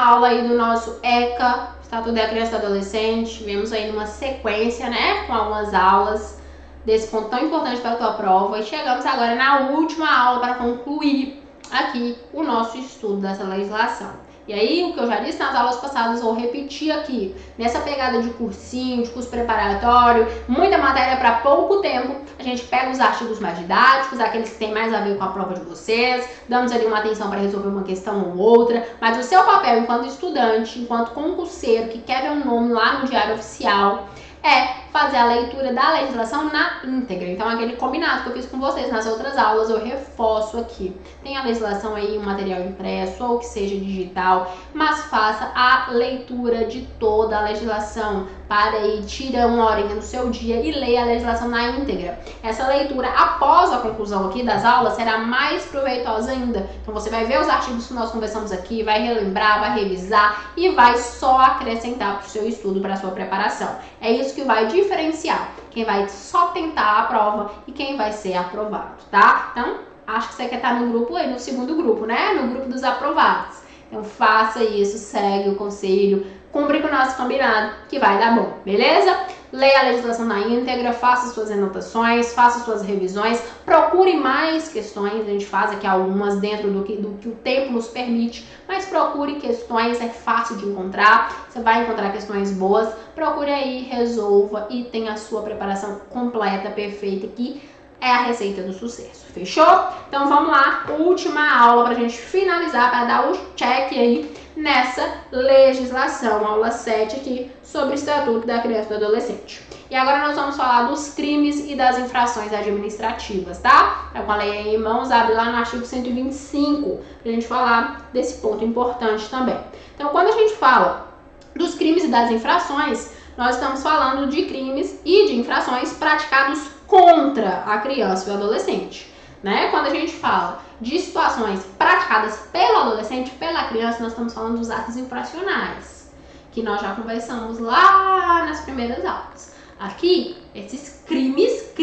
aula aí do nosso ECA, Estatuto da Criança e do Adolescente. Vemos aí numa sequência, né, com algumas aulas desse ponto tão importante para a tua prova. E chegamos agora na última aula para concluir aqui o nosso estudo dessa legislação. E aí, o que eu já disse nas aulas passadas, vou repetir aqui. Nessa pegada de cursinho, de curso preparatório, muita matéria para pouco tempo, a gente pega os artigos mais didáticos, aqueles que tem mais a ver com a prova de vocês, damos ali uma atenção para resolver uma questão ou outra, mas o seu papel enquanto estudante, enquanto concurseiro que quer ver um nome lá no Diário Oficial, é fazer a leitura da legislação na íntegra. Então, aquele combinado que eu fiz com vocês nas outras aulas, eu reforço aqui. Tem a legislação aí, um material impresso ou que seja digital, mas faça a leitura de toda a legislação. Para aí, tira uma horinha do seu dia e leia a legislação na íntegra. Essa leitura, após a conclusão aqui das aulas, será mais proveitosa ainda. Então, você vai ver os artigos que nós conversamos aqui, vai relembrar, vai revisar e vai só acrescentar para o seu estudo, para a sua preparação. É isso que vai diferenciar quem vai só tentar a prova e quem vai ser aprovado, tá? Então, acho que você quer estar no grupo aí, no segundo grupo, né? No grupo dos aprovados. Então, faça isso, segue o conselho, cumpre com o nosso combinado, que vai dar bom, beleza? Leia a legislação na íntegra, faça suas anotações, faça suas revisões, procure mais questões, a gente faz aqui algumas dentro do que o tempo nos permite, mas procure questões, é fácil de encontrar, você vai encontrar questões boas, procure aí, resolva e tenha a sua preparação completa, perfeita, que é a receita do sucesso, fechou? Então vamos lá, última aula pra gente finalizar, para dar o check aí nessa legislação, aula 7 aqui, sobre o Estatuto da Criança e do Adolescente. E agora nós vamos falar dos crimes e das infrações administrativas, tá? Então, com a lei aí em mãos, abre lá no artigo 125, pra gente falar desse ponto importante também. Então, quando a gente fala dos crimes e das infrações, nós estamos falando de crimes e de infrações praticados contra a criança e o adolescente, né? Quando a gente fala de situações praticadas pelo adolescente, pela criança, nós estamos falando dos atos infracionais, que nós já conversamos lá nas primeiras aulas. Aqui, esses crimes,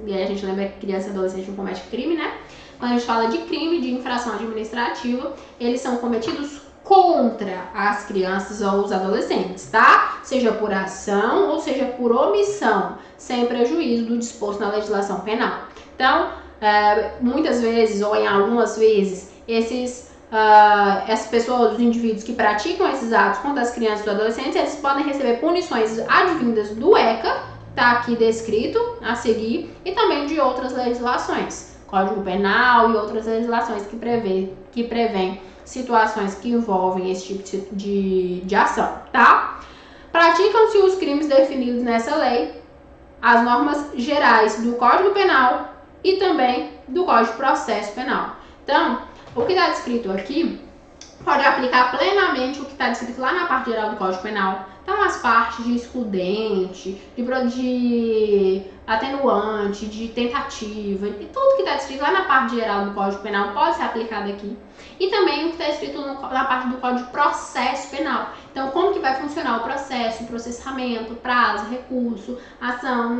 e aí a gente lembra que criança e adolescente não comete crime, né? Quando a gente fala de crime, de infração administrativa, eles são cometidos contra as crianças ou os adolescentes, tá? Seja por ação ou seja por omissão, sem prejuízo do disposto na legislação penal. Então, muitas vezes ou em algumas vezes, essas pessoas, os indivíduos que praticam esses atos contra as crianças e os adolescentes, eles podem receber punições advindas do ECA, tá aqui descrito a seguir, e também de outras legislações, Código Penal e outras legislações que prevêem situações que envolvem esse tipo de ação, tá? Praticam-se os crimes definidos nessa lei, as normas gerais do Código Penal e também do Código de Processo Penal. Então, o que está descrito aqui pode aplicar plenamente o que está descrito lá na parte geral do Código Penal. Então, as partes de excludente, de atenuante, de tentativa, e tudo que está descrito lá na parte geral do Código Penal pode ser aplicado aqui. E também o que está escrito na parte do Código de Processo Penal. Então, como que vai funcionar o processo, o processamento, prazo, recurso, ação,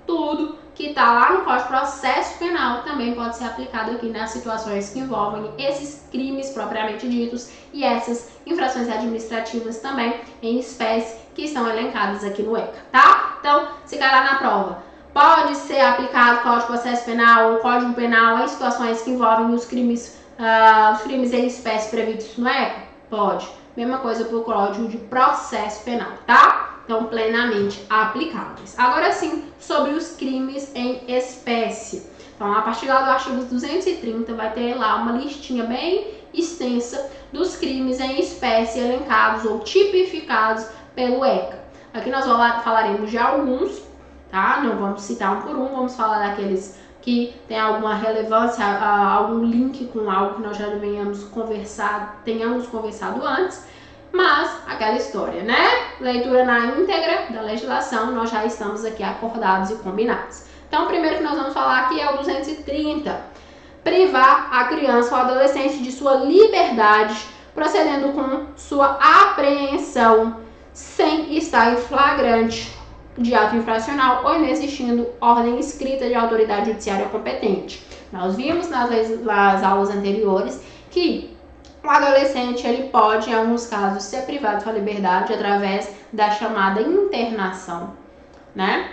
tudo que está lá no Código de Processo Penal também pode ser aplicado aqui nas situações que envolvem esses crimes propriamente ditos e essas infrações administrativas também em espécie que estão elencadas aqui no ECA, tá? Então, se cair lá na prova, pode ser aplicado o Código de Processo Penal ou Código Penal em situações que envolvem os crimes em espécie previstos no ECA? Pode. Mesma coisa para o Código de Processo Penal, tá? Então, plenamente aplicáveis. Agora sim, sobre os crimes em espécie. Então, a partir lá do artigo 230, vai ter lá uma listinha bem extensa dos crimes em espécie elencados ou tipificados pelo ECA. Aqui nós falaremos de alguns, tá? Não vamos citar um por um, vamos falar daqueles que tem alguma relevância, algum link com algo que nós já tenhamos conversado antes. Mas, aquela história, né? Leitura na íntegra da legislação, nós já estamos aqui acordados e combinados. Então, o primeiro que nós vamos falar aqui é o 230. Privar a criança ou adolescente de sua liberdade, procedendo com sua apreensão, sem estar em flagrante de ato infracional ou inexistindo ordem escrita de autoridade judiciária competente. Nós vimos nas aulas anteriores que o adolescente ele pode, em alguns casos, ser privado de sua liberdade através da chamada internação, né?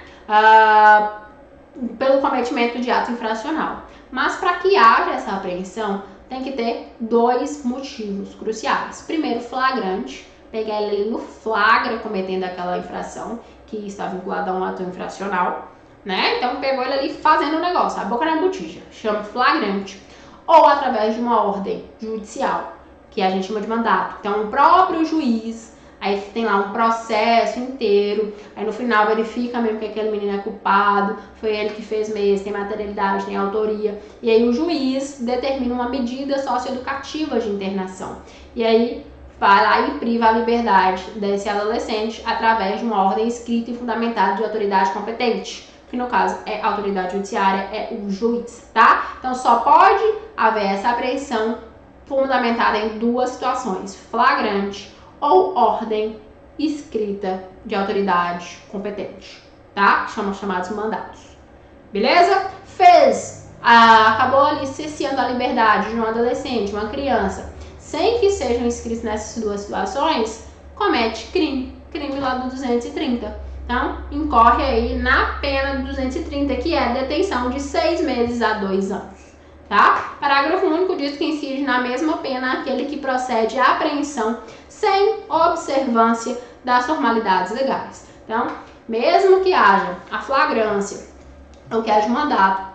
Pelo cometimento de ato infracional. Mas para que haja essa apreensão, tem que ter dois motivos cruciais. Primeiro, flagrante, pegar ele no flagra cometendo aquela infração que está vinculada a um ato infracional, né? Então pegou ele ali fazendo o negócio, a boca na botija, chama flagrante. Ou através de uma ordem judicial, que a gente chama de mandato. Então o próprio juiz, aí tem lá um processo inteiro, aí no final verifica mesmo que aquele menino é culpado, foi ele que fez mesmo, tem materialidade, tem autoria, e aí o juiz determina uma medida socioeducativa de internação. E aí vai lá e priva a liberdade desse adolescente através de uma ordem escrita e fundamentada de autoridade competente, que no caso é a autoridade judiciária, é o juiz, tá? Então só pode haver essa apreensão fundamentada em duas situações, flagrante ou ordem escrita de autoridade competente, tá? Chamados mandatos. Beleza? Acabou ali cesseando a liberdade de um adolescente, uma criança, sem que sejam inscritos nessas duas situações, comete crime lá do 230. Então, incorre aí na pena do 230, que é detenção de 6 meses a 2 anos. Tá? Parágrafo único diz que incide na mesma pena aquele que procede à apreensão sem observância das formalidades legais. Então, mesmo que haja a flagrância ou que haja mandato,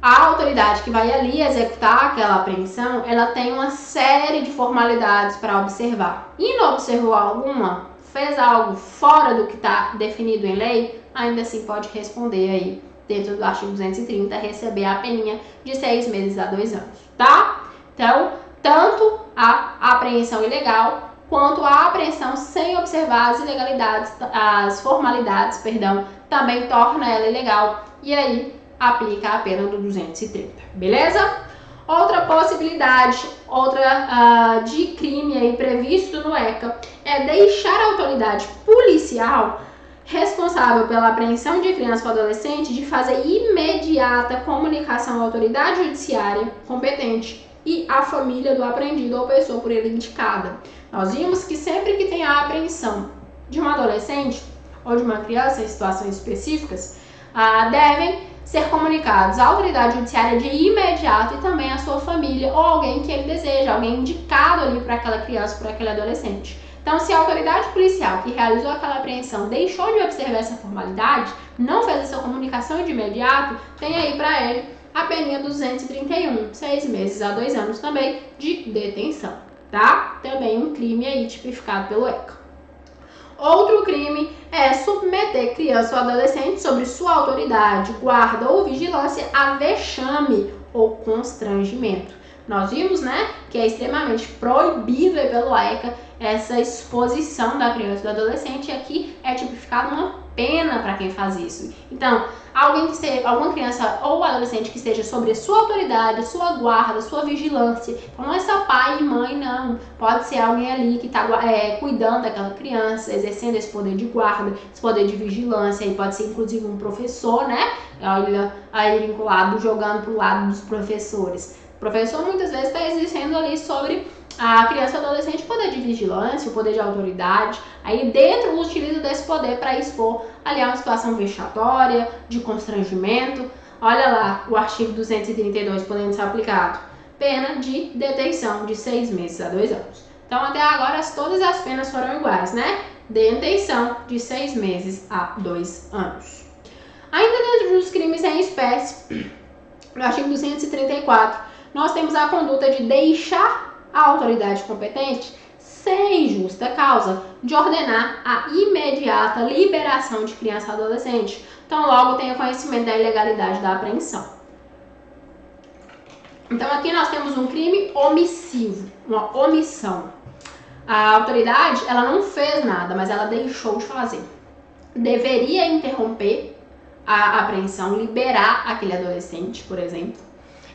a autoridade que vai ali executar aquela apreensão, ela tem uma série de formalidades para observar. E não observou alguma, fez algo fora do que está definido em lei, ainda assim pode responder aí, dentro do artigo 230, receber a peninha de 6 meses a 2 anos, tá? Então, tanto a apreensão ilegal quanto a apreensão sem observar as ilegalidades, as formalidades, também torna ela ilegal e aí aplica a pena do 230, beleza? Outra possibilidade, de crime aí previsto no ECA é deixar a autoridade policial responsável pela apreensão de criança ou adolescente de fazer imediata comunicação à autoridade judiciária competente e à família do apreendido ou pessoa por ele indicada. Nós vimos que sempre que tem a apreensão de um adolescente ou de uma criança em situações específicas, devem ser comunicados à autoridade judiciária de imediato e também à sua família ou alguém que ele deseja, alguém indicado ali para aquela criança, para aquele adolescente. Então, se a autoridade policial que realizou aquela apreensão deixou de observar essa formalidade, não fez essa comunicação de imediato, tem aí para ele a peninha 231, 6 meses a 2 anos também de detenção, tá? Também um crime aí tipificado pelo ECA. Outro crime é submeter criança ou adolescente sobre sua autoridade, guarda ou vigilância a vexame ou constrangimento. Nós vimos, né, que é extremamente proibido pelo ECA essa exposição da criança e do adolescente, e aqui é tipificado uma pena para quem faz isso. Então, alguma criança ou adolescente que esteja sobre sua autoridade, sua guarda, sua vigilância, então não é só pai e mãe, não. Pode ser alguém ali que está cuidando daquela criança, exercendo esse poder de guarda, esse poder de vigilância, e pode ser inclusive um professor, né? Olha aí vinculado, jogando para o lado dos professores. O professor muitas vezes está exercendo ali sobre a criança e adolescente o poder de vigilância, o poder de autoridade, aí dentro utiliza desse poder para expor ali a uma situação vexatória, de constrangimento. Olha lá o artigo 232 podendo ser aplicado. Pena de detenção de 6 meses a 2 anos. Então até agora todas as penas foram iguais, né? Detenção de 6 meses a 2 anos. Ainda dentro dos crimes em espécie, no artigo 234, nós temos a conduta de deixar a autoridade competente, sem justa causa, de ordenar a imediata liberação de criança ou adolescente. Então, logo tenha conhecimento da ilegalidade da apreensão. Então, aqui nós temos um crime omissivo, uma omissão. A autoridade, ela não fez nada, mas ela deixou de fazer. Deveria interromper a apreensão, liberar aquele adolescente, por exemplo,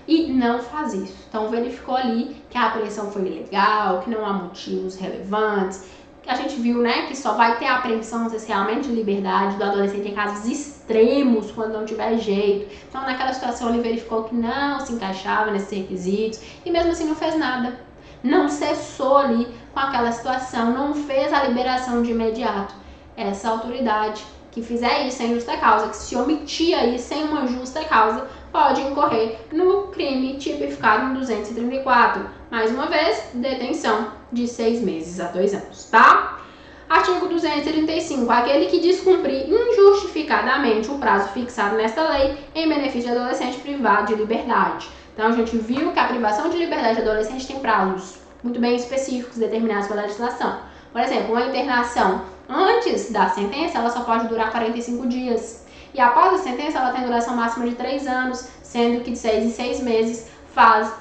e não faz isso. Então verificou ali que a apreensão foi ilegal, que não há motivos relevantes. A gente viu, né, que só vai ter a apreensão essencialmente de liberdade do adolescente em casos extremos, quando não tiver jeito. Então naquela situação ele verificou que não se encaixava nesses requisitos e mesmo assim não fez nada. não cessou ali com aquela situação, não fez a liberação de imediato. Essa autoridade que fizer isso sem justa causa, que se omitir aí sem uma justa causa, pode incorrer no crime tipificado em 234. Mais uma vez, detenção de 6 meses a 2 anos, tá? Artigo 235. Aquele que descumprir injustificadamente o prazo fixado nesta lei em benefício de adolescente privado de liberdade. Então, a gente viu que a privação de liberdade de adolescente tem prazos muito bem específicos determinados pela legislação. Por exemplo, uma internação antes da sentença, ela só pode durar 45 dias. E após a sentença, ela tem duração máxima de 3 anos, sendo que de 6 em 6 meses faz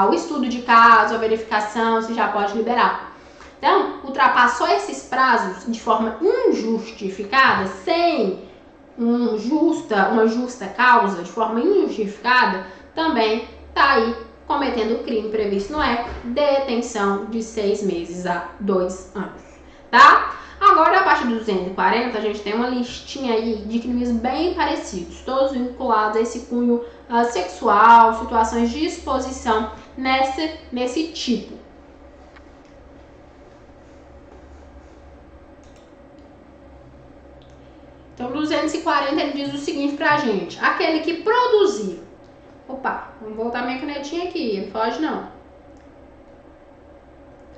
o estudo de caso, a verificação, se já pode liberar. Então, ultrapassou esses prazos de forma injustificada, sem uma justa causa, de forma injustificada, também está aí cometendo o crime previsto no ECA, detenção de 6 meses a 2 anos, tá? Agora, a partir do 240, a gente tem uma listinha aí de crimes bem parecidos, todos vinculados a esse cunho sexual, situações de exposição nesse tipo. Então, 240 ele diz o seguinte pra gente: aquele que produzir. Opa, vamos voltar minha canetinha aqui, não foge não.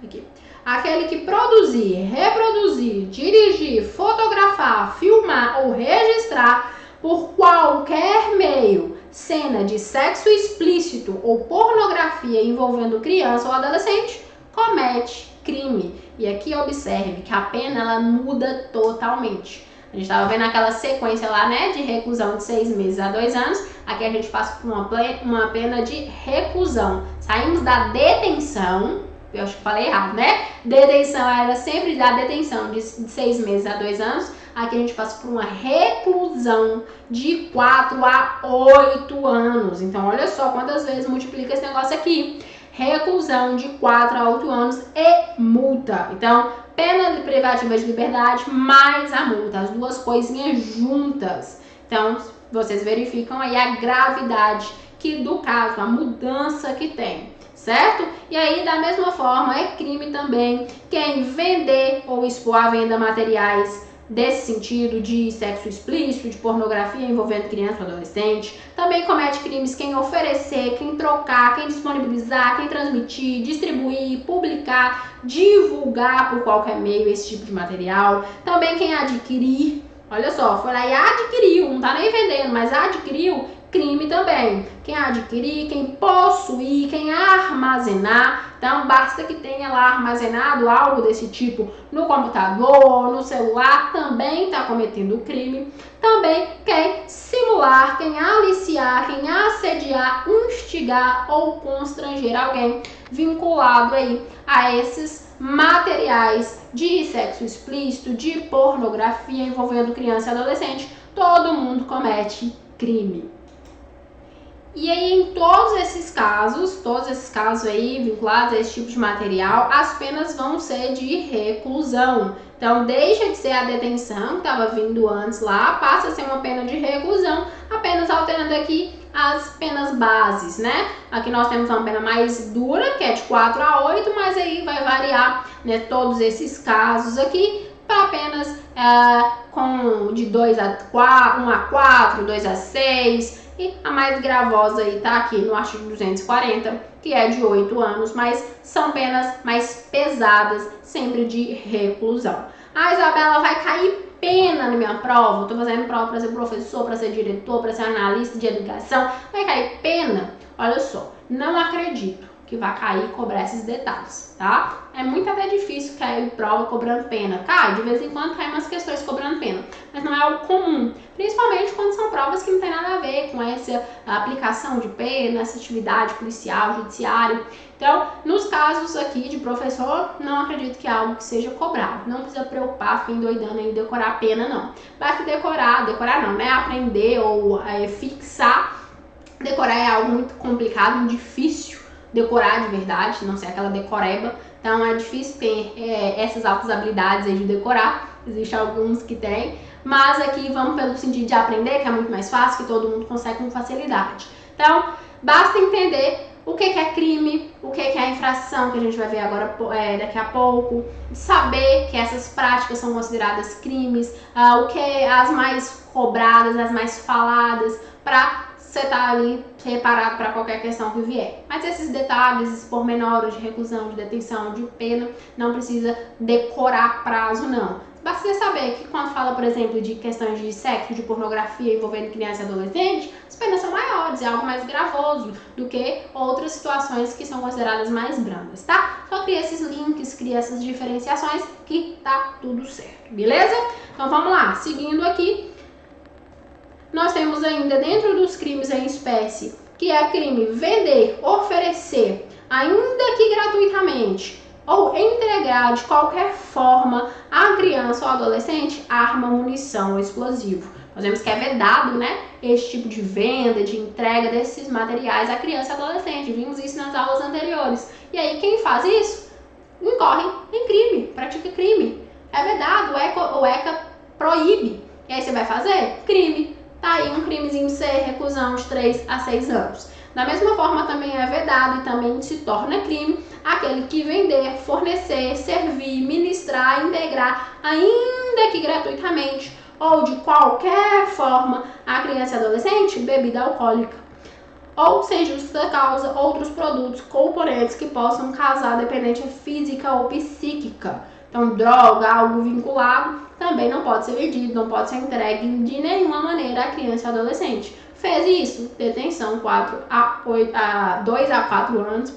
Aqui. Aquele que produzir, reproduzir, dirigir, fotografar, filmar ou registrar por qualquer meio cena de sexo explícito ou pornografia envolvendo criança ou adolescente, comete crime. E aqui observe que a pena ela muda totalmente. A gente estava vendo aquela sequência lá, né, de reclusão de 6 meses a 2 anos. Aqui a gente passa por uma pena de reclusão. Saímos da detenção, eu acho que falei errado, né? Detenção era sempre da detenção de 6 meses a 2 anos. Aqui a gente passa por uma reclusão de 4 a 8 anos. Então, olha só quantas vezes multiplica esse negócio aqui. Reclusão de 4 a 8 anos e multa. Então, pena privativa de liberdade mais a multa, as duas coisinhas juntas. Então, vocês verificam aí a gravidade do caso, a mudança que tem, certo? E aí, da mesma forma, é crime também quem vender ou expor à venda materiais desse sentido de sexo explícito, de pornografia envolvendo criança ou adolescente. Também comete crimes quem oferecer, quem trocar, quem disponibilizar, quem transmitir, distribuir, publicar, divulgar por qualquer meio esse tipo de material. Também quem adquirir, olha só, foi lá e adquiriu, não tá nem vendendo, mas adquiriu, crime também. Quem adquirir, quem possuir, quem armazenar. Então, basta que tenha lá armazenado algo desse tipo no computador, no celular, também está cometendo crime. Também quem simular, quem aliciar, quem assediar, instigar ou constranger alguém vinculado aí a esses materiais de sexo explícito, de pornografia envolvendo criança e adolescente. Todo mundo comete crime. E aí, em todos esses casos aí vinculados a esse tipo de material, as penas vão ser de reclusão. Então, deixa de ser a detenção que estava vindo antes lá, passa a ser uma pena de reclusão, apenas alterando aqui as penas bases, né? Aqui nós temos uma pena mais dura, que é de 4 a 8, mas aí vai variar, né, todos esses casos aqui, para apenas de 2 a 4, 1 a 4, 2 a 6... E a mais gravosa aí tá aqui no artigo 240, que é de 8 anos, mas são penas mais pesadas, sempre de reclusão. Ah, Isabela, vai cair pena na minha prova? Eu tô fazendo prova para ser professor, para ser diretor, para ser analista de educação. Vai cair pena? Olha só, não acredito que vai cair e cobrar esses detalhes, tá? É muito até difícil cair prova cobrando pena. Cai, de vez em quando cai umas questões cobrando pena, mas não é algo comum, principalmente quando são provas que não tem nada a ver com essa aplicação de pena, essa atividade policial, judiciário. Então, nos casos aqui de professor, não acredito que é algo que seja cobrado. Não precisa preocupar, ficar endoidando em decorar a pena, não. Basta decorar não, né? Aprender ou fixar. Decorar é algo muito complicado, muito difícil decorar de verdade, não ser aquela decoreba. Então é difícil ter essas altas habilidades aí de decorar. Existem alguns que tem, mas aqui vamos pelo sentido de aprender, que é muito mais fácil, que todo mundo consegue com facilidade. Então, basta entender o que é crime, o que é infração, que a gente vai ver agora daqui a pouco, saber que essas práticas são consideradas crimes, o que é as mais cobradas, as mais faladas, para você estar ali preparado para qualquer questão que vier. Mas esses detalhes, esses pormenores de reclusão, de detenção, de pena, não precisa decorar prazo, não. Basta você saber que quando fala, por exemplo, de questões de sexo, de pornografia envolvendo criança e adolescente, as penas são maiores, é algo mais gravoso do que outras situações que são consideradas mais brandas, tá? Só cria esses links, cria essas diferenciações que tá tudo certo, beleza? Então vamos lá, seguindo aqui, nós temos ainda dentro dos crimes em espécie, que é crime vender, oferecer, ainda que gratuitamente, ou entregar de qualquer forma a criança ou adolescente arma, munição ou explosivo. Nós vemos que é vedado, né, esse tipo de venda, de entrega desses materiais à criança e adolescente. Vimos isso nas aulas anteriores. E aí quem faz isso incorre em crime, pratica crime. É vedado, o ECA proíbe. E aí você vai fazer? Crime. Tá aí um crimezinho C, reclusão de 3 a 6 anos. Da mesma forma, também é vedado e também se torna crime aquele que vender, fornecer, servir, ministrar, integrar, ainda que gratuitamente ou de qualquer forma, a criança e adolescente, bebida alcoólica. Ou, sem justa causa, outros produtos, componentes que possam causar dependência física ou psíquica. Então, droga, algo vinculado, também não pode ser vendido, não pode ser entregue de nenhuma maneira à criança e adolescente. Fez isso, detenção 2 a 4 anos,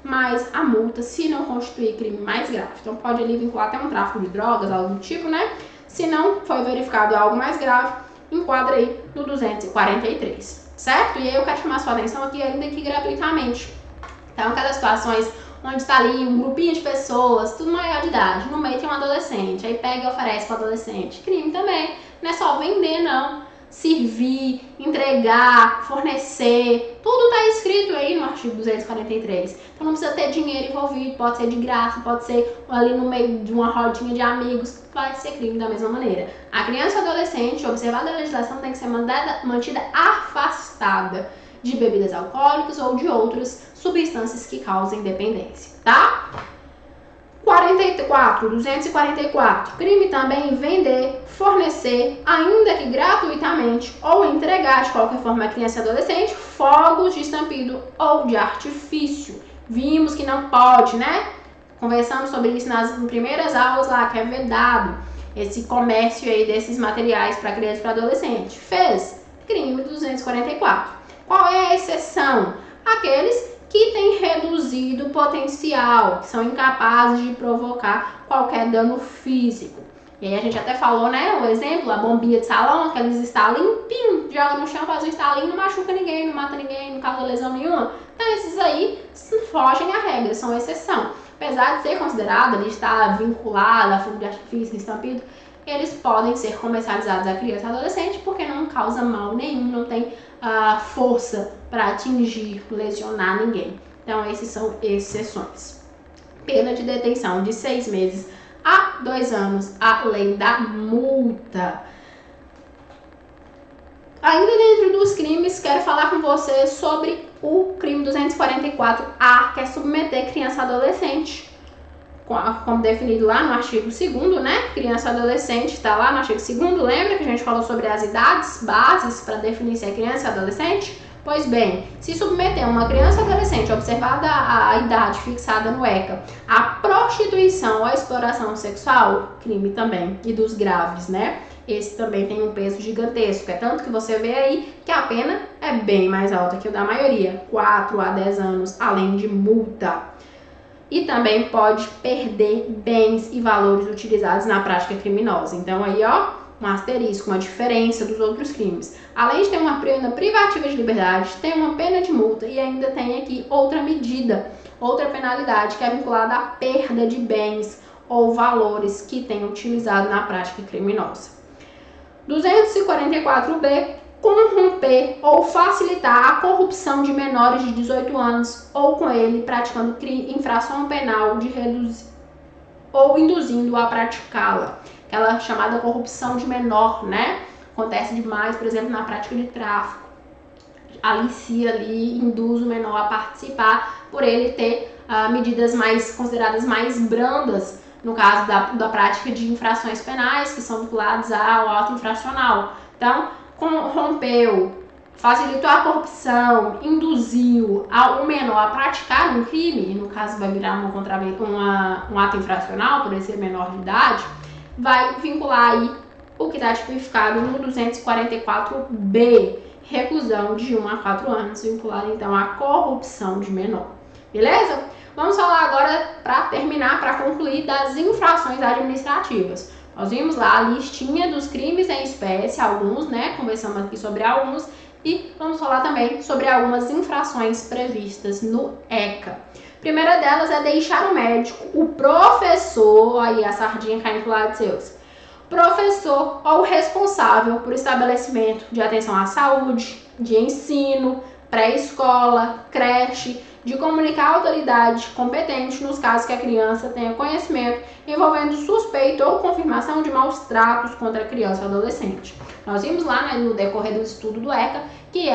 mais a multa se não constituir crime mais grave. Então pode ali vincular até um tráfico de drogas, algo do tipo, né? Se não foi verificado algo mais grave, enquadra aí no 243, certo? E aí eu quero chamar a sua atenção aqui ainda que gratuitamente. Então, aquelas situações onde está ali um grupinho de pessoas, tudo maior de idade, no meio tem um adolescente, aí pega e oferece para o adolescente. Crime também, não é só vender, não. Servir, entregar, fornecer, tudo está escrito aí no artigo 243. Então não precisa ter dinheiro envolvido, pode ser de graça, pode ser ali no meio de uma rodinha de amigos, vai ser crime da mesma maneira. A criança e o adolescente, observada a legislação, tem que ser mantida afastada de bebidas alcoólicas ou de outras substâncias que causem dependência, tá? 244. Crime também vender, fornecer, ainda que gratuitamente, ou entregar de qualquer forma a criança e adolescente, fogos de estampido ou de artifício. Vimos que não pode, né? Conversamos sobre isso nas primeiras aulas lá, que é vedado esse comércio aí desses materiais para criança e para adolescente. Fez? Crime 244. Qual é a exceção? Aqueles que têm reduzido o potencial, que são incapazes de provocar qualquer dano físico. E aí a gente até falou, né, o exemplo, a bombinha de salão, aqueles estalinhos, pim, joga no chão, faz um estalinho, não machuca ninguém, não mata ninguém, não causa lesão nenhuma. Então esses aí fogem à regra, são exceção. Apesar de ser considerado, de estar vinculado a fogo de artifício, estampido, eles podem ser comercializados a criança e adolescente porque não causa mal nenhum, não tem força para atingir, lesionar ninguém. Então, esses são exceções. Pena de detenção de 6 meses a 2 anos, além da multa. Ainda dentro dos crimes, quero falar com você sobre o crime 244A, que é submeter criança e adolescente, como definido lá no artigo 2º, né? Criança e adolescente está lá no artigo 2º, lembra que a gente falou sobre as idades bases para definir se é criança e adolescente? Pois bem, se submeter uma criança ou adolescente, observada a idade fixada no ECA, a prostituição ou a exploração sexual, crime também, e dos graves, né? Esse também tem um peso gigantesco, é tanto que você vê aí que a pena é bem mais alta que o da maioria, 4 a 10 anos, além de multa. E também pode perder bens e valores utilizados na prática criminosa. Então aí, ó, um asterisco, uma diferença dos outros crimes. Além de ter uma pena privativa de liberdade, tem uma pena de multa e ainda tem aqui outra medida, outra penalidade que é vinculada à perda de bens ou valores que tenham utilizado na prática criminosa. 244B. Corromper ou facilitar a corrupção de menores de 18 anos ou com ele praticando infração penal de reduzir ou induzindo a praticá-la. Aquela chamada corrupção de menor, né? Acontece demais, por exemplo, na prática de tráfico. alicia ali, induz o menor a participar, por ele ter medidas consideradas mais brandas, no caso da prática de infrações penais, que são vinculadas ao auto infracional. Então, rompeu, facilitou a corrupção, induziu o menor a praticar um crime, e no caso vai virar um ato infracional, por ele ser menor de idade, vai vincular aí o que está tipificado no 244B, reclusão de 1 a 4 anos, vinculado então à corrupção de menor. Beleza? Vamos falar agora, para terminar, para concluir, das infrações administrativas. Nós vimos lá a listinha dos crimes em espécie, alguns, né? Conversamos aqui sobre alguns. E vamos falar também sobre algumas infrações previstas no ECA. A primeira delas é deixar o médico, o professor, aí a sardinha caindo pro lado de seus, professor ou responsável por estabelecimento de atenção à saúde, de ensino, pré-escola, creche, de comunicar à autoridade competente nos casos que a criança tenha conhecimento envolvendo suspeita ou confirmação de maus tratos contra a criança ou adolescente. Nós vimos lá, né, no decorrer do estudo do ECA que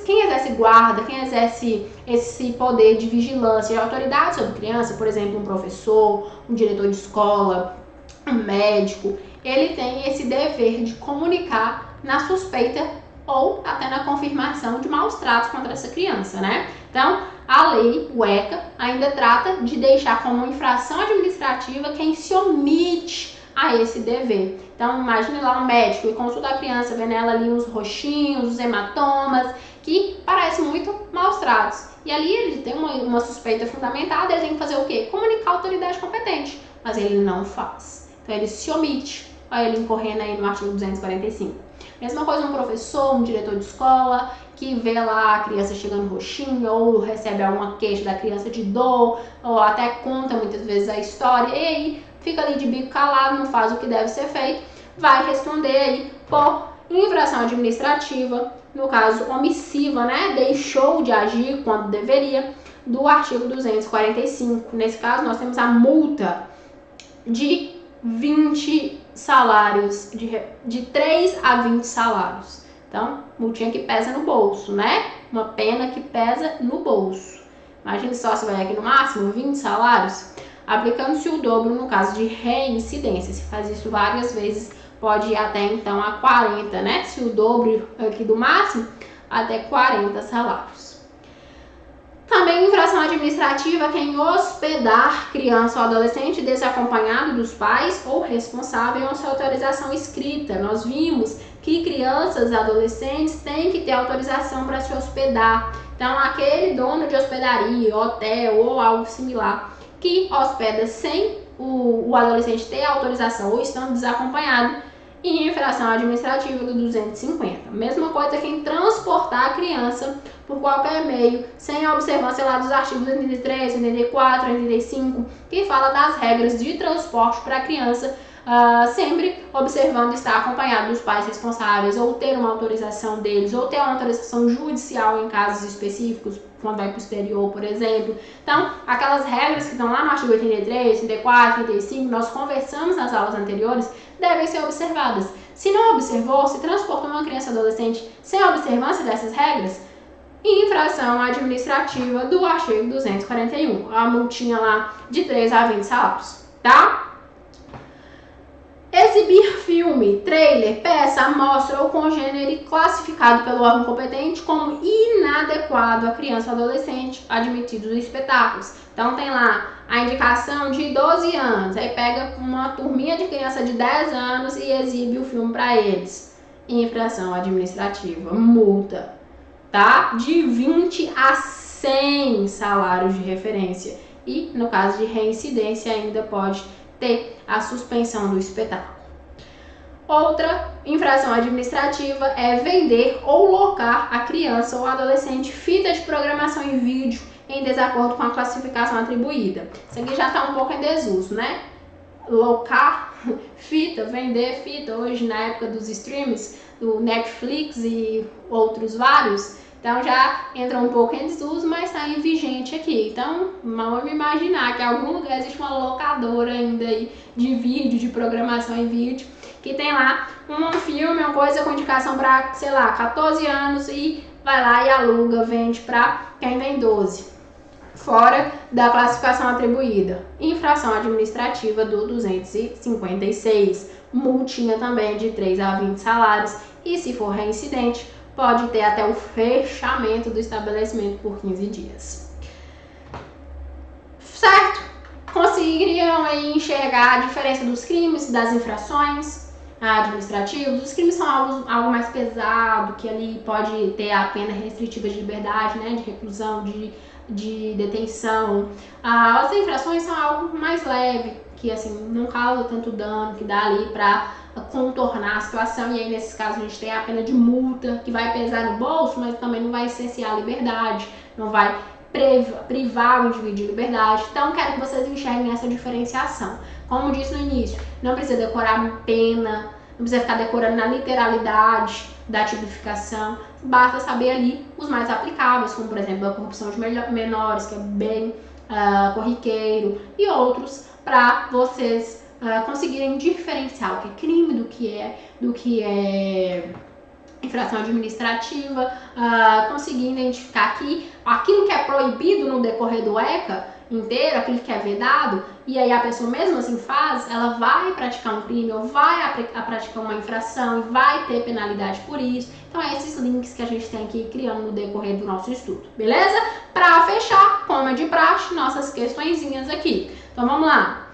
quem exerce guarda, quem exerce esse poder de vigilância e autoridade sobre criança, por exemplo, um professor, um diretor de escola, um médico, ele tem esse dever de comunicar na suspeita ou até na confirmação de maus tratos contra essa criança, né? Então, a lei, o ECA, ainda trata de deixar como infração administrativa quem se omite a esse dever. Então, imagine lá um médico e consulta a criança, vê nela ali uns roxinhos, os hematomas, que parecem muito maus tratos. E ali ele tem uma suspeita fundamentada, ele tem que fazer o quê? Comunicar a autoridade competente. Mas ele não faz. Então, ele se omite. Olha ele incorrendo aí no artigo 245. Mesma coisa um professor, um diretor de escola, que vê lá a criança chegando roxinha, ou recebe alguma queixa da criança de dor, ou até conta muitas vezes a história, e aí fica ali de bico calado, não faz o que deve ser feito, vai responder aí por infração administrativa, no caso omissiva, né? Deixou de agir quando deveria, do artigo 245. Nesse caso, nós temos a multa de 20 salários, de 3 a 20 salários. Então, multinha que pesa no bolso, né? Uma pena que pesa no bolso. Imagina só se vai aqui no máximo 20 salários, aplicando-se o dobro no caso de reincidência. Se faz isso várias vezes, pode ir até então a 40, né? Se o dobro aqui do máximo, até 40 salários. Também infração administrativa quem hospedar criança ou adolescente desacompanhado dos pais ou responsável sem autorização escrita. Nós vimos que crianças e adolescentes têm que ter autorização para se hospedar. Então, aquele dono de hospedaria, hotel ou algo similar que hospeda sem o adolescente ter autorização ou estando desacompanhado, e infração administrativa do 250. Mesma coisa quem transportar a criança por qualquer meio, sem a observância lá dos artigos 83, 84, 85, que fala das regras de transporte para a criança, sempre observando estar acompanhado dos pais responsáveis, ou ter uma autorização deles, ou ter uma autorização judicial em casos específicos, quando vai para o exterior, por exemplo. Então, aquelas regras que estão lá no artigo 83, 34, 35, nós conversamos nas aulas anteriores, devem ser observadas. Se não observou, se transportou uma criança ou adolescente sem a observância dessas regras, infração administrativa do artigo 241, a multinha lá de 3 a 20 salários, tá? Exibir filme, trailer, peça, amostra ou congênere classificado pelo órgão competente como inadequado à criança ou adolescente admitido nos espetáculos. Então tem lá a indicação de 12 anos, aí pega uma turminha de criança de 10 anos e exibe o filme para eles. Infração administrativa, multa, tá? De 20 a 100 salários de referência. E no caso de reincidência ainda pode ter a suspensão do espetáculo. Outra infração administrativa é vender ou locar a criança ou adolescente fita de programação em vídeo em desacordo com a classificação atribuída. Isso aqui já está um pouco em desuso, né? Locar fita, vender fita, hoje na época dos streams, do Netflix e outros vários, então já entra um pouco em desuso, mas está em vigente aqui. Então, vamos imaginar que em algum lugar existe uma locadora ainda aí de vídeo, de programação em vídeo, que tem lá um filme, uma coisa com indicação para, sei lá, 14 anos e vai lá e aluga, vende para quem tem 12. Fora da classificação atribuída. Infração administrativa do 256. Multinha também de 3 a 20 salários. E se for reincidente, pode ter até o fechamento do estabelecimento por 15 dias. Certo? Conseguiriam aí enxergar a diferença dos crimes, das infrações administrativos. Os crimes são algo mais pesado, que ali pode ter a pena restritiva de liberdade, né, de reclusão, de detenção. As infrações são algo mais leve, que assim não causa tanto dano, que dá ali para contornar a situação. E aí nesses casos a gente tem a pena de multa, que vai pesar no bolso, mas também não vai cercear a liberdade, não vai privar o indivíduo de liberdade. Então quero que vocês enxerguem essa diferenciação. Como disse no início, não precisa decorar pena, não precisa ficar decorando na literalidade da tipificação, basta saber ali os mais aplicáveis, como por exemplo a corrupção de menores, que é bem corriqueiro, e outros, para vocês conseguirem diferenciar o que é crime do que é infração administrativa, conseguir identificar aqui aquilo que é proibido no decorrer do ECA inteiro, aquilo que é vedado, e aí a pessoa mesmo assim faz, ela vai praticar um crime ou vai praticar uma infração e vai ter penalidade por isso. Então é esses links que a gente tem aqui criando no decorrer do nosso estudo, beleza? Para fechar, como é de praxe, nossas questõezinhas aqui. Então vamos lá.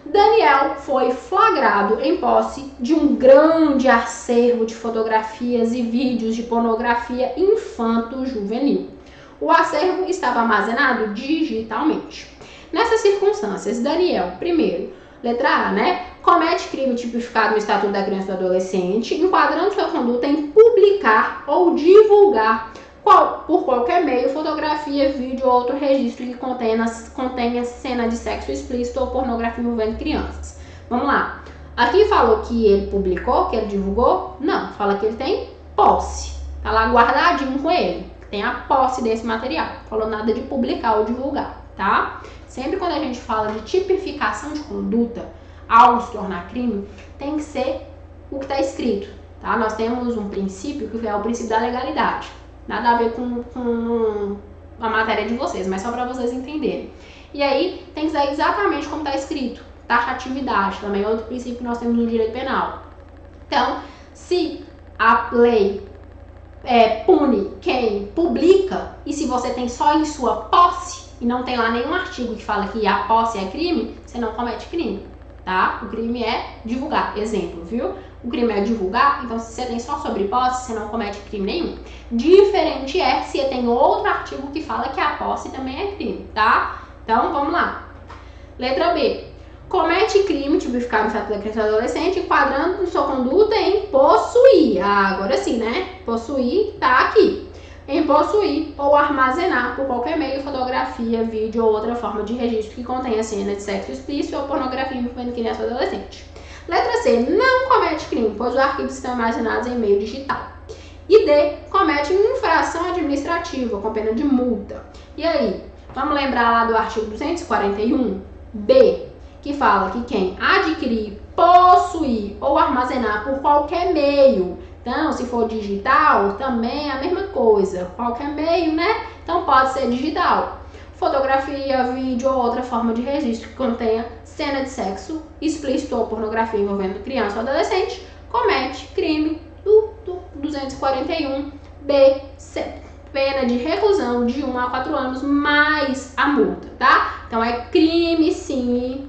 Daniel foi flagrado em posse de um grande acervo de fotografias e vídeos de pornografia infanto-juvenil. O acervo estava armazenado digitalmente. Nessas circunstâncias, Daniel, primeiro, letra A, né, comete crime tipificado no Estatuto da Criança e do Adolescente, enquadrando sua conduta em publicar ou divulgar por qualquer meio, fotografia, vídeo ou outro registro que contenha cena de sexo explícito ou pornografia envolvendo crianças. Vamos lá. Aqui falou que ele publicou, que ele divulgou? Não, fala que ele tem posse. Tá lá guardadinho com ele. Tem a posse desse material. Falou nada de publicar ou divulgar, tá? Sempre quando a gente fala de tipificação de conduta, algo se tornar crime, tem que ser o que está escrito, tá? Nós temos um princípio que é o princípio da legalidade. Nada a ver com a matéria de vocês, mas só para vocês entenderem. E aí, tem que ser exatamente como está escrito. Taxatividade, também é outro princípio que nós temos no direito penal. Então, se a lei pune quem publica, e se você tem só em sua posse, e não tem lá nenhum artigo que fala que a posse é crime, você não comete crime, tá? O crime é divulgar, exemplo, viu? O crime é divulgar, então se você tem só sobre posse, você não comete crime nenhum. Diferente é se tem outro artigo que fala que a posse também é crime, tá? Então, vamos lá. Letra B. Comete crime tipificado no Estatuto da Criança e do Adolescente, enquadrando sua conduta em possuir. Agora sim, né? Possuir tá aqui. Em possuir ou armazenar por qualquer meio fotografia, vídeo ou outra forma de registro que contenha cena de sexo explícito ou pornografia envolvendo criança ou adolescente. Letra C. Não comete crime, pois os arquivos estão armazenados em meio digital. E D. Comete infração administrativa com pena de multa. E aí, vamos lembrar lá do artigo 241? B, que fala que quem adquirir, possuir ou armazenar por qualquer meio, então se for digital, também é a mesma coisa, qualquer meio, né? Então pode ser digital. Fotografia, vídeo ou outra forma de registro que contenha cena de sexo explícito ou pornografia envolvendo criança ou adolescente, comete crime do 241 B, pena de reclusão de 1 a 4 anos mais a multa, tá? Então é crime sim,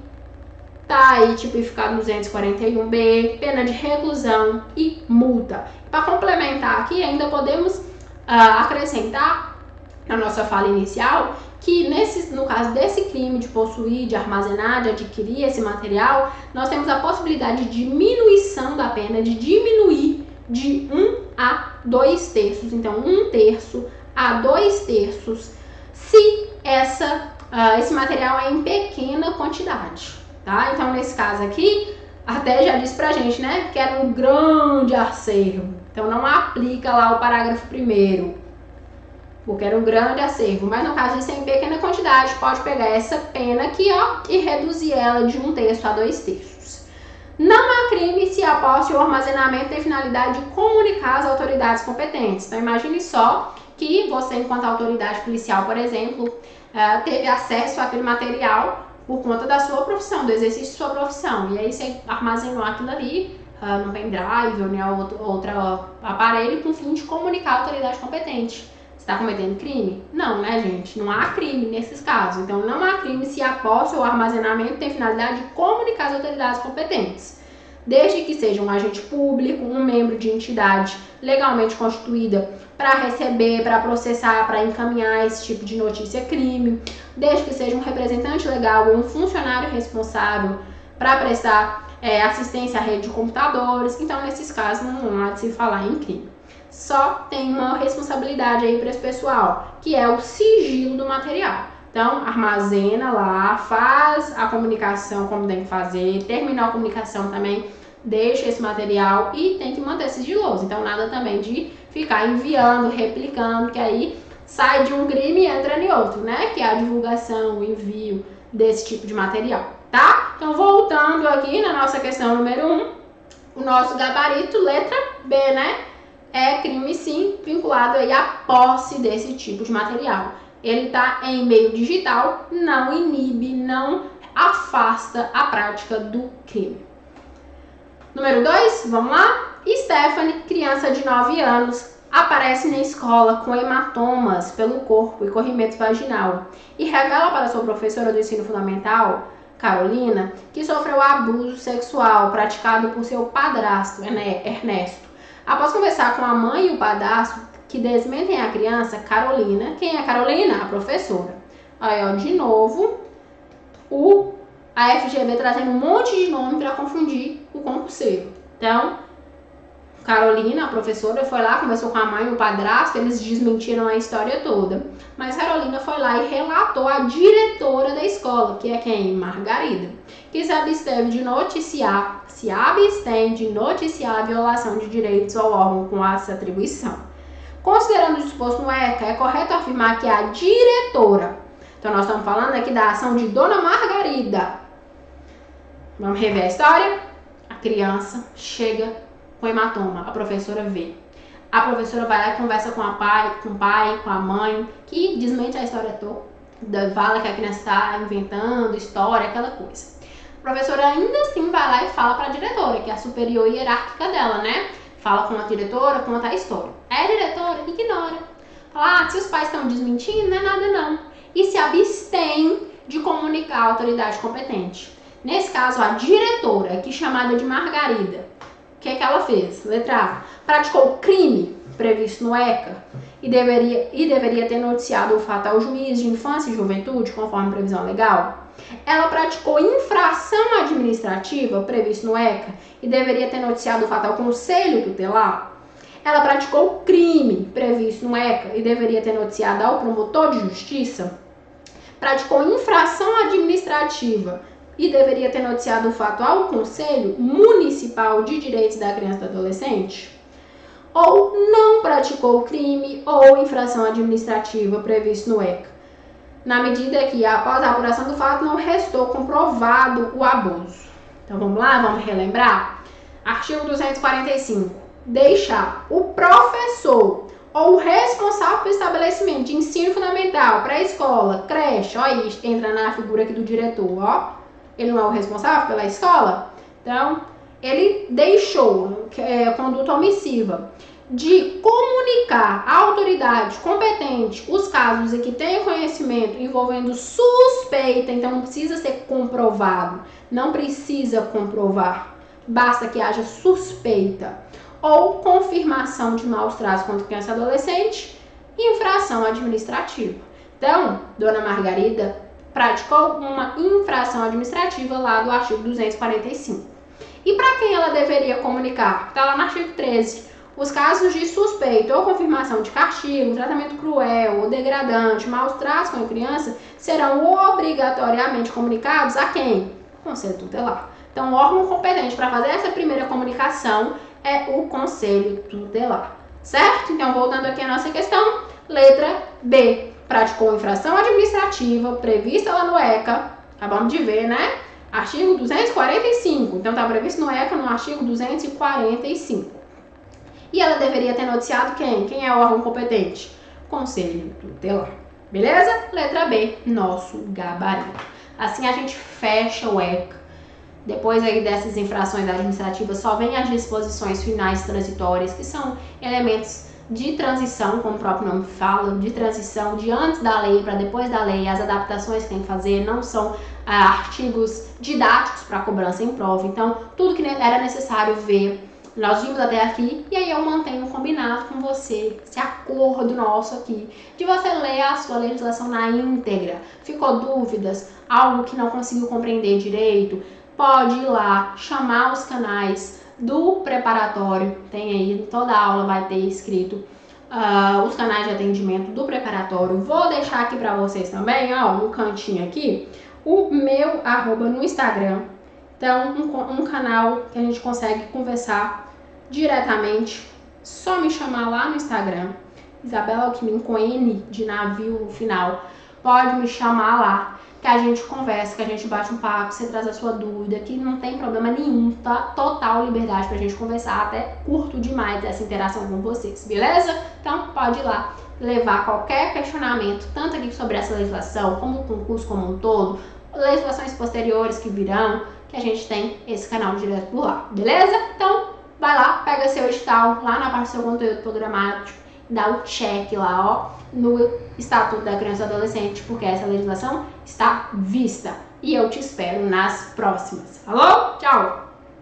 tá aí tipificado no 241B, pena de reclusão e multa. Para complementar aqui, ainda podemos acrescentar na nossa fala inicial que no caso desse crime de possuir, de armazenar, de adquirir esse material, nós temos a possibilidade de diminuição da pena, de diminuir de 1 a 2 terços, então 1 terço a 2 terços, se esse material é em pequena quantidade, tá? Então nesse caso aqui, até já disse pra gente, né, que era um grande acervo, então não aplica lá o parágrafo 1º, porque era um grande acervo, mas no caso de ser em pequena quantidade, pode pegar essa pena aqui, ó, e reduzir ela de 1 terço a 2 terços. Não há crime se a posse ou armazenamento tem finalidade de comunicar às autoridades competentes. Então, imagine só que você, enquanto autoridade policial, por exemplo, teve acesso àquele material por conta da sua profissão, do exercício de sua profissão. E aí você armazenou aquilo ali no pendrive ou em outro aparelho com o fim de comunicar à autoridade competente. Você está cometendo crime? Não, né, gente? Não há crime nesses casos. Então, não há crime se a posse ou armazenamento tem finalidade de comunicar às autoridades competentes. Desde que seja um agente público, um membro de entidade legalmente constituída para receber, para processar, para encaminhar esse tipo de notícia crime, desde que seja um representante legal ou um funcionário responsável para prestar assistência à rede de computadores. Então, nesses casos, não há de se falar em crime. Só tem uma responsabilidade aí para esse pessoal, que é o sigilo do material. Então, armazena lá, faz a comunicação como tem que fazer, terminou a comunicação também, deixa esse material e tem que manter sigiloso. Então, nada também de ficar enviando, replicando, que aí sai de um crime e entra em outro, né? Que é a divulgação, o envio desse tipo de material, tá? Então, voltando aqui na nossa questão número 1, o nosso gabarito, letra B, né? É crime, sim, vinculado aí à posse desse tipo de material. Ele está em meio digital, não inibe, não afasta a prática do crime. Número 2, vamos lá? Stephanie, criança de 9 anos, aparece na escola com hematomas pelo corpo e corrimento vaginal e revela para sua professora do ensino fundamental, Carolina, que sofreu abuso sexual praticado por seu padrasto, Ernesto. Após conversar com a mãe e o padrasto, que desmentem a criança, Carolina. Quem é Carolina? A professora. Aí, ó, de novo, a FGV trazendo um monte de nome para confundir o concurseiro. Então, Carolina, a professora, foi lá, conversou com a mãe e o padrasto, eles desmentiram a história toda. Mas Carolina foi lá e relatou à diretora da escola, que é quem? Margarida, que se abstém de noticiar a violação de direitos ao órgão com essa atribuição. Considerando o disposto no ECA, é correto afirmar que a diretora, então nós estamos falando aqui da ação de Dona Margarida. Vamos rever a história? A criança chega com hematoma, a professora vê. A professora vai lá e conversa com o pai, com a mãe, que desmente a história toda, fala que a criança está inventando história, aquela coisa. A professora ainda assim vai lá e fala para a diretora, que é a superior hierárquica dela, né? Fala com a diretora, conta a história. A diretora ignora. Fala, se os pais estão desmentindo, não é nada não. E se abstém de comunicar à autoridade competente. Nesse caso, a diretora, aqui chamada de Margarida, o que ela fez? Letra A. Praticou crime previsto no ECA e deveria ter noticiado o fato ao juiz de infância e juventude, conforme previsão legal. Ela praticou infração administrativa previsto no ECA e deveria ter noticiado o fato ao conselho tutelar. Ela praticou crime previsto no ECA e deveria ter noticiado ao promotor de justiça. Praticou infração administrativa e deveria ter noticiado o fato ao Conselho Municipal de Direitos da Criança e do Adolescente. Ou não praticou crime ou infração administrativa previsto no ECA, na medida que, após a apuração do fato, não restou comprovado o abuso. Então, vamos lá, vamos relembrar? Artigo 245. Deixar o professor ou o responsável pelo estabelecimento de ensino fundamental, pré-escola, creche, ó, aí entra na figura aqui do diretor, ó. Ele não é o responsável pela escola? Então, ele deixou conduta omissiva de comunicar à autoridade competente os casos em que tenha conhecimento envolvendo suspeita, então não precisa ser comprovado, não precisa comprovar, basta que haja suspeita, ou confirmação de maus tratos contra criança e adolescente, infração administrativa. Então, Dona Margarida praticou uma infração administrativa lá do artigo 245. E para quem ela deveria comunicar? Está lá no artigo 13. Os casos de suspeita ou confirmação de castigo, tratamento cruel ou degradante, maus tratos com a criança, serão obrigatoriamente comunicados a quem? Conselho tutelar. Então, o órgão competente para fazer essa primeira comunicação é o Conselho Tutelar. Certo? Então, voltando aqui à nossa questão, letra B. Praticou infração administrativa prevista lá no ECA, acabamos de ver, né? Artigo 245, então está previsto no ECA no artigo 245. E ela deveria ter noticiado quem? Quem é o órgão competente? Conselho Tutelar. Beleza? Letra B, nosso gabarito. Assim a gente fecha o ECA. Depois aí dessas infrações administrativas só vem as disposições finais transitórias, que são elementos de transição, como o próprio nome fala, de transição de antes da lei para depois da lei, as adaptações que tem que fazer, não são artigos didáticos para cobrança em prova. Então, tudo que era necessário ver, nós vimos até aqui, e aí eu mantenho combinado com você, esse acordo nosso aqui, de você ler a sua legislação na íntegra. Ficou dúvidas? Algo que não conseguiu compreender direito? Pode ir lá, chamar os canais do preparatório, tem aí, toda aula vai ter escrito os canais de atendimento do preparatório. Vou deixar aqui para vocês também, ó, no cantinho aqui, o meu @ no Instagram. Então, um canal que a gente consegue conversar diretamente, só me chamar lá no Instagram, Isabela Alckmin com N de navio no final, pode me chamar lá, que a gente conversa, que a gente bate um papo, você traz a sua dúvida, que não tem problema nenhum, tá? Total liberdade pra gente conversar, até curto demais essa interação com vocês, beleza? Então pode ir lá levar qualquer questionamento, tanto aqui sobre essa legislação, como o concurso como um todo, legislações posteriores que virão, que a gente tem esse canal direto por lá, beleza? Então vai lá, pega seu edital lá na parte do seu conteúdo programático, dá o check lá, ó, no Estatuto da Criança e do Adolescente, porque essa legislação está vista. E eu te espero nas próximas. Falou? Tchau!